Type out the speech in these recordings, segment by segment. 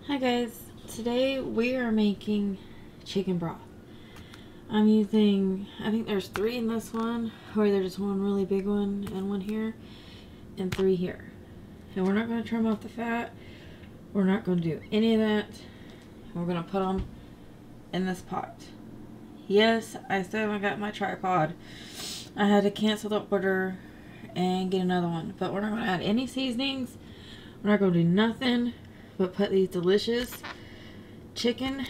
Hi guys, today we are making chicken broth. I'm using, I think there's 3 in this one, or there's one really big one and one here, and 3 here. And we're not going to trim off the fat, we're not going to do any of that. We're going to put them in this pot. Yes, I still haven't got my tripod. I had to cancel the order and get another one, but we're not going to add any seasonings. We're not going to do nothing but put these delicious chickens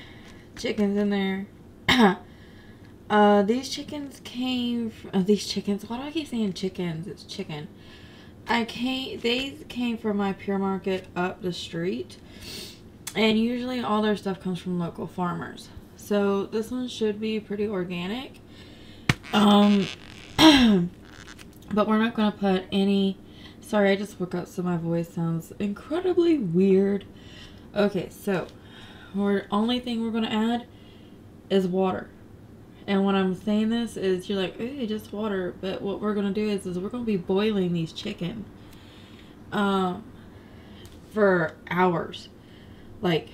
in there. These chickens came from, these chickens, why do I keep saying chickens? It's chicken. They came from my Pure Market up the street, and usually all their stuff comes from local farmers. So this one should be pretty organic. But we're not gonna put any, sorry, I just woke up so my voice sounds incredibly weird. Okay, so only thing we're gonna add is water. And when I'm saying this is you're like, hey, just water, but what we're gonna do is we're gonna be boiling these chicken for hours. Like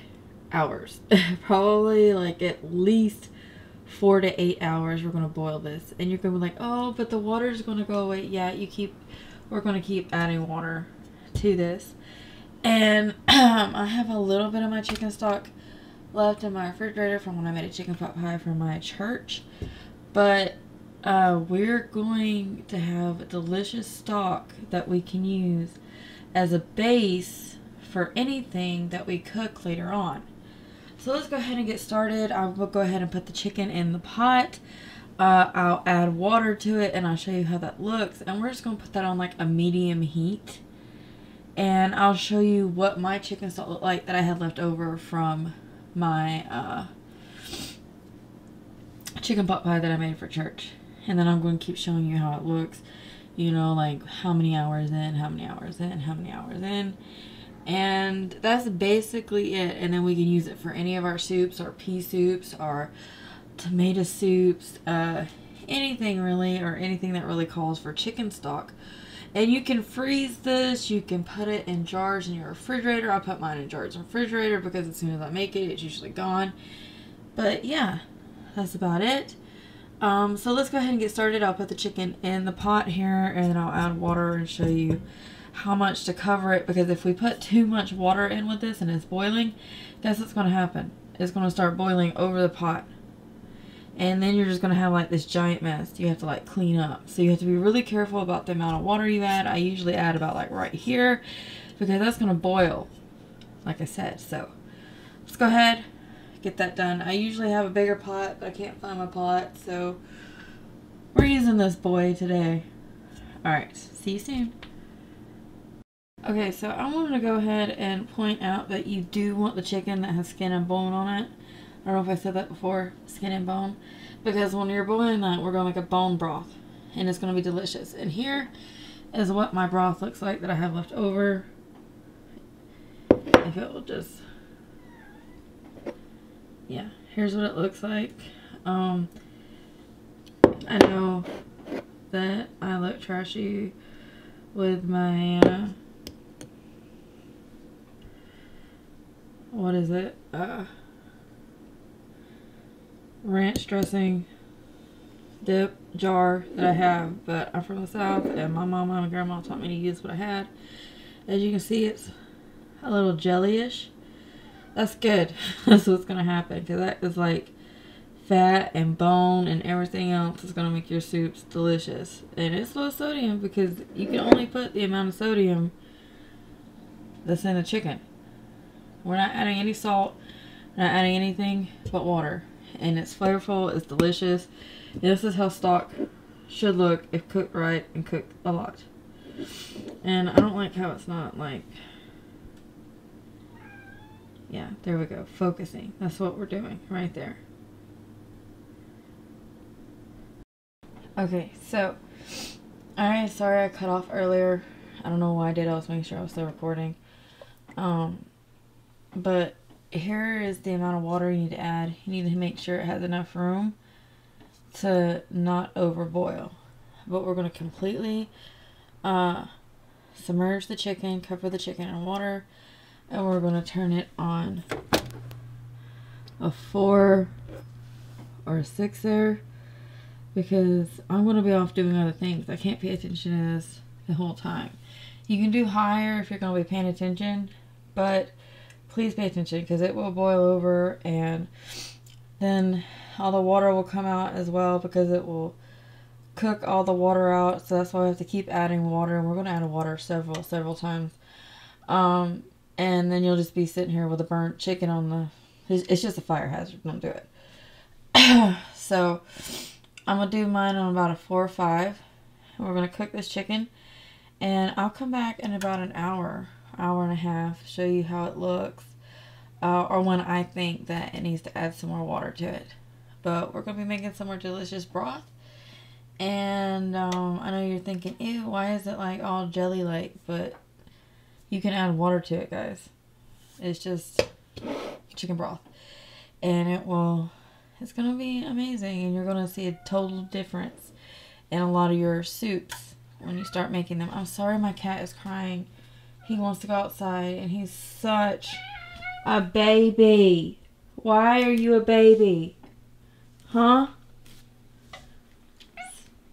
hours. Probably like at least 4 to 8 hours we're gonna boil this. And you're gonna be like, oh, but the water's gonna go away. Yeah, we're gonna keep adding water to this. And I have a little bit of my chicken stock left in my refrigerator from when I made a chicken pot pie for my church. But we're going to have a delicious stock that we can use as a base for anything that we cook later on. So let's go ahead and get started. I will go ahead and put the chicken in the pot. I'll add water to it and I'll show you how that looks. And we're just going to put that on like a medium heat. And I'll show you what my chicken stock looked like that I had left over from my chicken pot pie that I made for church. And then I'm going to keep showing you how it looks. You know, like how many hours in, how many hours in, how many hours in. And that's basically it. And then we can use it for any of our soups, our pea soups, our tomato soups, anything really, or anything that really calls for chicken stock. And you can freeze this, you can put it in jars in your refrigerator. I put mine in jars in the refrigerator because as soon as I make it, it's usually gone. But yeah, that's about it. So let's go ahead and get started. I'll put the chicken in the pot here and then I'll add water and show you how much to cover it, because if we put too much water in with this and it's boiling, guess what's going to happen? It's going to start boiling over the pot. And then you're just going to have like this giant mess you have to like clean up. So you have to be really careful about the amount of water you add. I usually add about like right here because that's going to boil, like I said. So let's go ahead, get that done. I usually have a bigger pot, but I can't find my pot. So we're using this boy today. Alright, see you soon. Okay, so I wanted to go ahead and point out that you do want the chicken that has skin and bone on it. I don't know if I said that before, skin and bone. Because when you're boiling that, we're going to make a bone broth. And it's going to be delicious. And here is what my broth looks like that I have left over. If it will just... Yeah, here's what it looks like. I know that I look trashy with my... what is it? Ranch dressing dip jar that I have, but I'm from the South and my mama and my grandma taught me to use what I had. As you can see, it's a little jellyish. That's good. That's what's gonna happen, because that is like fat and bone and everything else is gonna make your soups delicious. And it's low sodium because you can only put the amount of sodium that's in the chicken. We're not adding any salt, we're not adding anything but water. And it's flavorful, it's delicious. And this is how stock should look if cooked right and cooked a lot. And I don't like how it's not like... Yeah, there we go. Focusing. That's what we're doing right there. Okay, so... Alright, sorry I cut off earlier. I don't know why I did. I was making sure I was still recording. But here is the amount of water you need to add. You need to make sure it has enough room to not overboil. But we're going to completely submerge the chicken, cover the chicken in water. And we're going to turn it on a 4 or a 6 there, because I'm going to be off doing other things. I can't pay attention to this the whole time. You can do higher if you're going to be paying attention, but please pay attention because it will boil over, and then all the water will come out as well because it will cook all the water out. So that's why we have to keep adding water, and we're going to add water several times. And then you'll just be sitting here with a burnt chicken on the... It's just a fire hazard. Don't do it. So I'm going to do mine on about a 4 or 5. We're going to cook this chicken. And I'll come back in about an hour and a half, show you how it looks. Or when I think that it needs to add some more water to it. But we're going to be making some more delicious broth. And I know you're thinking, ew, why is it like all jelly-like? But you can add water to it, guys. It's just chicken broth. And it's going to be amazing. And you're going to see a total difference in a lot of your soups when you start making them. I'm sorry my cat is crying. He wants to go outside, and he's such a baby. Why are you a baby? Huh?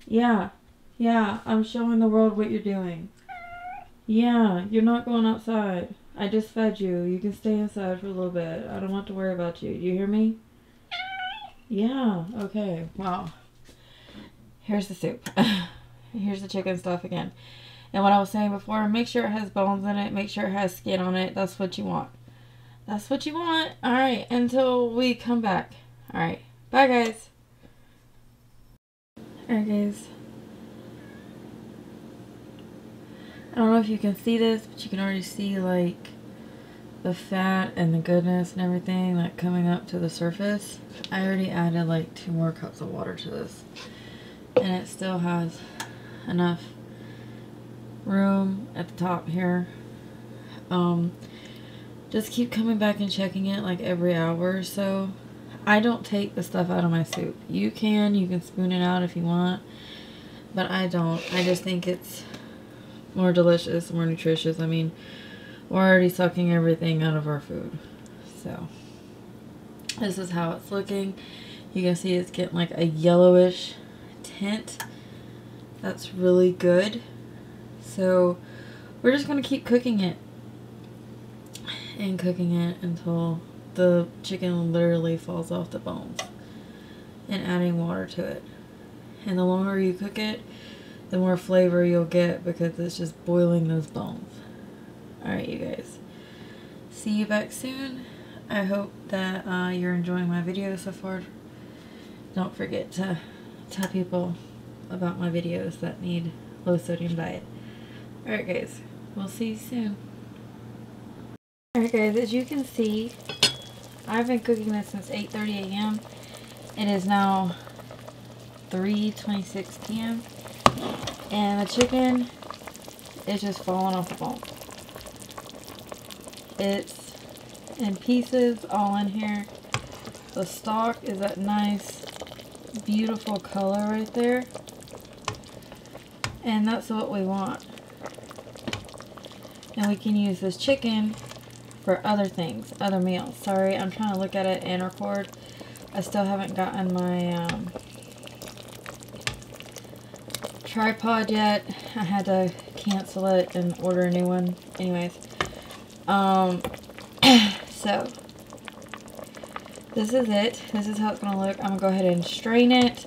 Yeah. Yeah, I'm showing the world what you're doing. Yeah, you're not going outside. I just fed you. You can stay inside for a little bit. I don't have to worry about you. Do you hear me? Yeah, okay. Wow. Here's the soup. Here's the chicken stuff again. And what I was saying before, make sure it has bones in it. Make sure it has skin on it. That's what you want. That's what you want. Alright, until we come back. Alright, bye guys. Alright guys. I don't know if you can see this, but you can already see like the fat and the goodness and everything like coming up to the surface. I already added like 2 more cups of water to this. And it still has enough room at the top here. Just keep coming back and checking it like every hour or so. I don't take the stuff out of my soup. You can spoon it out if you want, but I don't. I just think it's more delicious, more nutritious. I mean, we're already sucking everything out of our food. So this is how it's looking. You can see it's getting like a yellowish tint. That's really good. So we're just going to keep cooking it and cooking it until the chicken literally falls off the bones, and adding water to it. And the longer you cook it, the more flavor you'll get because it's just boiling those bones. Alright you guys, see you back soon. I hope that you're enjoying my video so far. Don't forget to tell people about my videos that need low sodium diet. Alright guys, we'll see you soon. Alright guys, as you can see, I've been cooking this since 8:30 a.m. It is now 3:26 p.m. and the chicken is just falling off the bone. It's in pieces all in here. The stock is that nice beautiful color right there, and that's what we want. And we can use this chicken for other things, other meals. Sorry, I'm trying to look at it and record. I still haven't gotten my tripod yet. I had to cancel it and order a new one. Anyways, so this is it. This is how it's gonna look. I'm gonna go ahead and strain it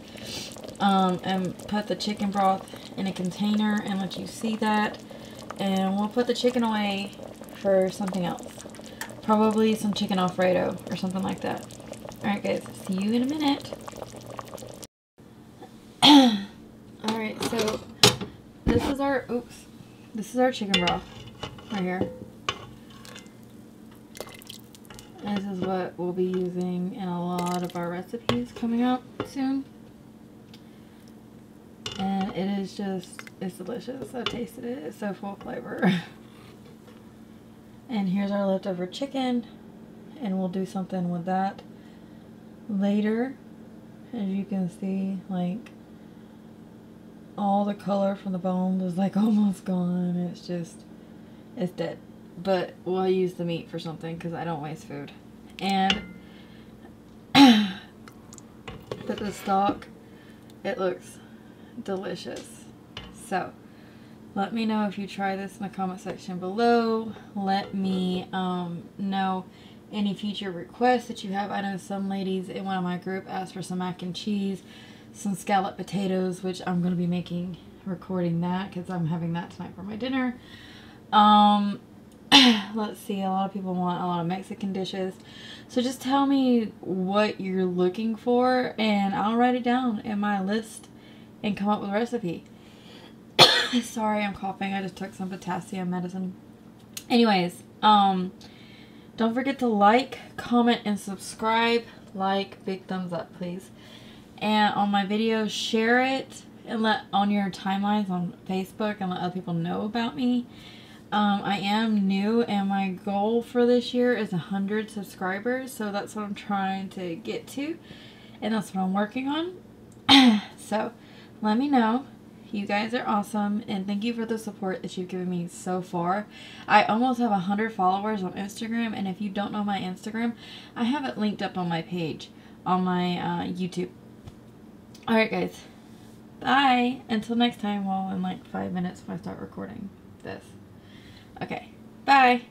and put the chicken broth in a container and let you see that, and we'll put the chicken away for something else. Probably some chicken Alfredo or something like that. Alright guys, see you in a minute. Alright, so this is our chicken broth right here. This is what we'll be using in a lot of our recipes coming up soon. And it is just, it's delicious. I tasted it. It's so full of flavor. And here's our leftover chicken, and we'll do something with that later. As you can see, like, all the color from the bones is like almost gone. It's just, it's dead. but we'll use the meat for something because I don't waste food. And but the stock, it looks delicious. So let me know if you try this in the comment section below. Let me know any future requests that you have. I know some ladies in one of my group asked for some mac and cheese, some scalloped potatoes, which I'm going to be recording that because I'm having that tonight for my dinner. Let's see, a lot of people want a lot of Mexican dishes. So just tell me what you're looking for and I'll write it down in my list and come up with a recipe. Sorry, I'm coughing. I just took some potassium medicine. Anyways, don't forget to like, comment, and subscribe. Like, big thumbs up, please. And on my videos, share it and let on your timelines on Facebook and let other people know about me. I am new and my goal for this year is 100 subscribers. So that's what I'm trying to get to. And that's what I'm working on. So let me know. You guys are awesome, and thank you for the support that you've given me so far. I almost have 100 followers on Instagram, and if you don't know my Instagram, I have it linked up on my page, on my YouTube. Alright guys, bye! Until next time, well in like 5 minutes when I start recording this. Okay, bye!